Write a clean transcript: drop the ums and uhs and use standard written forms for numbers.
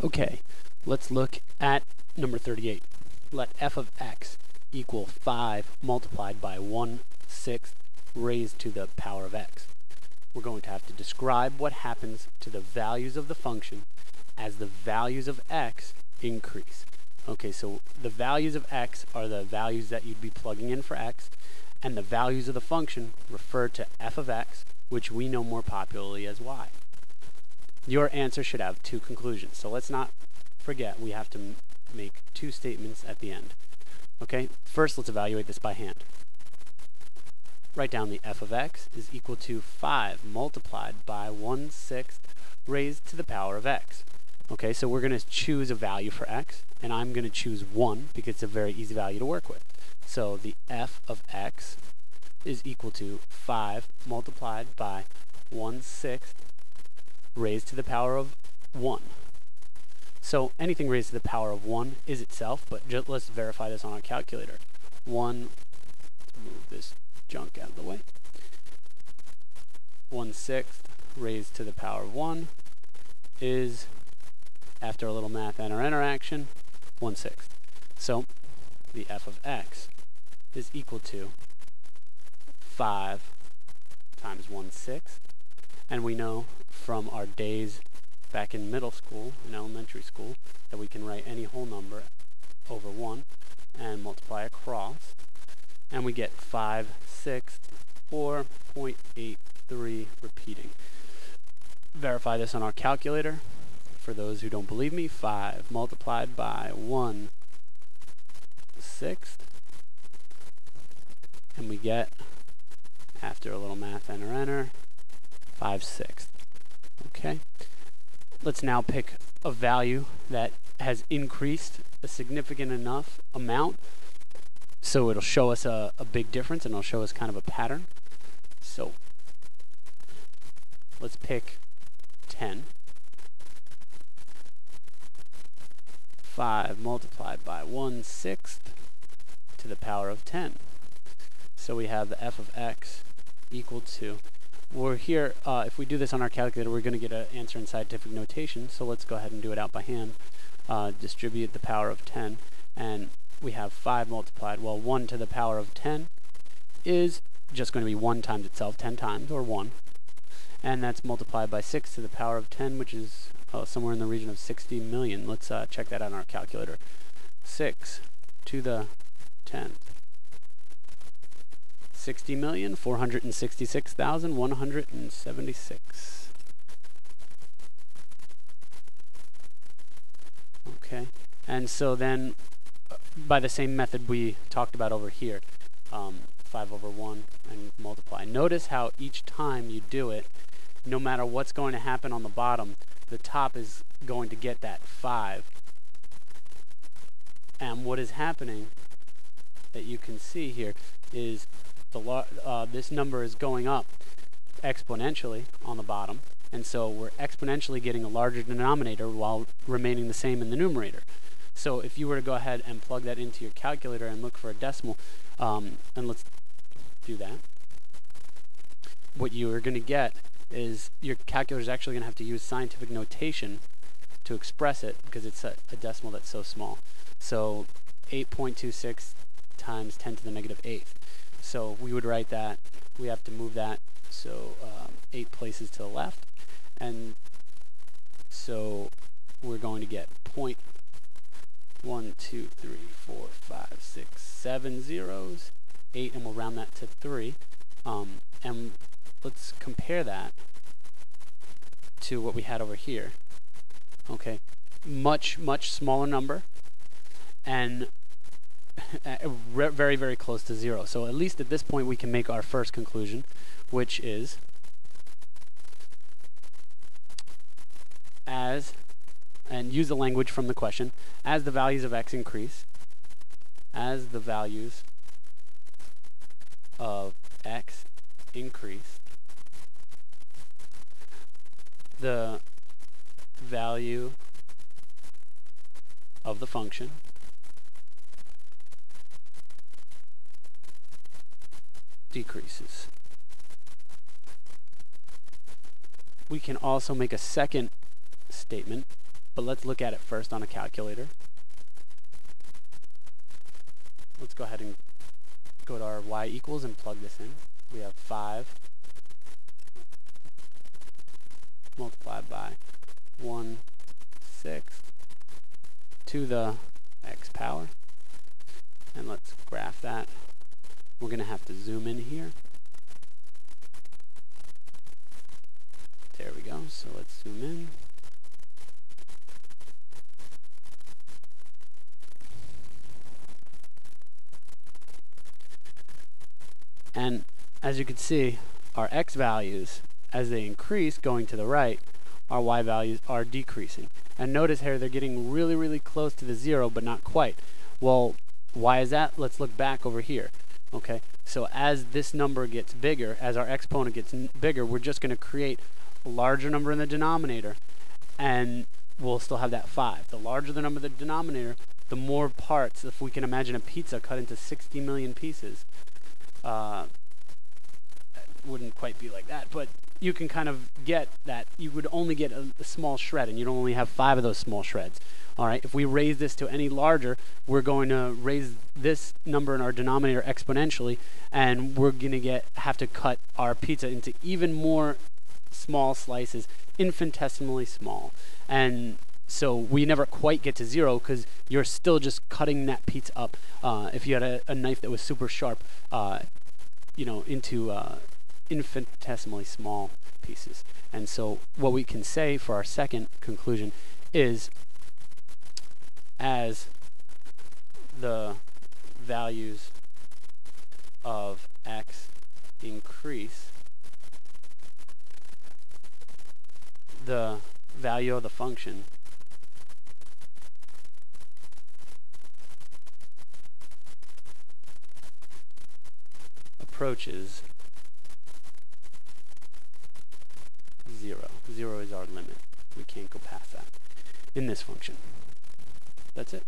Okay, let's look at number 38. Let f of x equal 5 multiplied by 1/6 raised to the power of x. We're going to have to describe what happens to the values of the function as the values of x increase. Okay, so the values of x are the values that you'd be plugging in for x, and the values of the function refer to f of x, which we know more popularly as y. Your answer should have two conclusions, so let's not forget we have to make two statements at the end. Okay, first let's evaluate this by hand. Write down the f of x is equal to 5 multiplied by 1/6 raised to the power of x. Okay, so we're going to choose a value for x, and I'm going to choose 1 because it's a very easy value to work with. So the f of x is equal to 5 multiplied by 1/6 raised to the power of 1. So anything raised to the power of 1 is itself, but let's verify this on our calculator. 1, move this junk out of the way. 1/6 raised to the power of 1 is, after a little math and our interaction, 1/6. So the f of x is equal to 5 times 1/6. And we know from our days back in middle school, in elementary school, that we can write any whole number over 1 and multiply across. And we get 5/6 or 0.83 repeating. Verify this on our calculator. For those who don't believe me, 5 multiplied by 1/6. And we get, after a little math and enter, 5/6. Okay. Let's now pick a value that has increased a significant enough amount so it'll show us a big difference, and it'll show us kind of a pattern. So let's pick 10. 5 multiplied by 1/6 to the power of 10. So we have the f of x equal to, we're here, if we do this on our calculator, we're going to get an answer in scientific notation, so let's go ahead and do it out by hand. Distribute the power of 10, and we have 5 multiplied, well, 1 to the power of 10 is just going to be 1 times itself 10 times, or 1. And that's multiplied by 6 to the power of 10, which is somewhere in the region of 60 million. Let's check that out on our calculator. 6 to the 10th. 60,466,176. Okay, and so then by the same method we talked about over here, 5 over 1 and multiply. Notice how each time you do it, no matter what's going to happen on the bottom, the top is going to get that 5. And what is happening that you can see here is this number is going up exponentially on the bottom, and so we're exponentially getting a larger denominator while remaining the same in the numerator. So if you were to go ahead and plug that into your calculator and look for a decimal, and let's do that, what you are going to get is your calculator is actually going to have to use scientific notation to express it because it's a decimal that's so small. So 8.26 times 10 to the negative 8th. So we would write that, we have to move that, so 8 places to the left, and so we're going to get 1, 2, 3, 4, 5, 6, 7 zeros, 8, and we'll round that to 3. And let's compare that to what we had over here. Okay, much smaller number, and very, very close to 0. So at least at this point we can make our first conclusion, which is and use the language from the question, as the values of x increase, as the values of x increase, the value of the function decreases. We can also make a second statement but let's look at it first on a calculator. Let's go ahead and go to our y equals and plug this in. We have 5 multiplied by 1/6 to the x power. And let's graph that. We're going to have to zoom in here. There we go. So let's zoom in. And as you can see, our x values, as they increase going to the right, our y values are decreasing. And notice here they're getting really, really close to the 0, but not quite. Well, why is that? Let's look back over here. Okay, so as this number gets bigger, as our exponent gets bigger, we're just going to create a larger number in the denominator, and we'll still have that 5. The larger the number in the denominator, the more parts. If we can imagine a pizza cut into 60 million pieces, wouldn't quite be like that, but you can kind of get that you would only get a small shred, and you'd only have 5 of those small shreds. All right, if we raise this to any larger, we're going to raise this number in our denominator exponentially, and we're going to have to cut our pizza into even more small slices, infinitesimally small. And so we never quite get to 0 because you're still just cutting that pizza up. If you had a knife that was super sharp, into infinitesimally small pieces. And so what we can say for our second conclusion is, as the values of x increase, the value of the function approaches 0. 0 is our limit. We can't go past that in this function. That's it.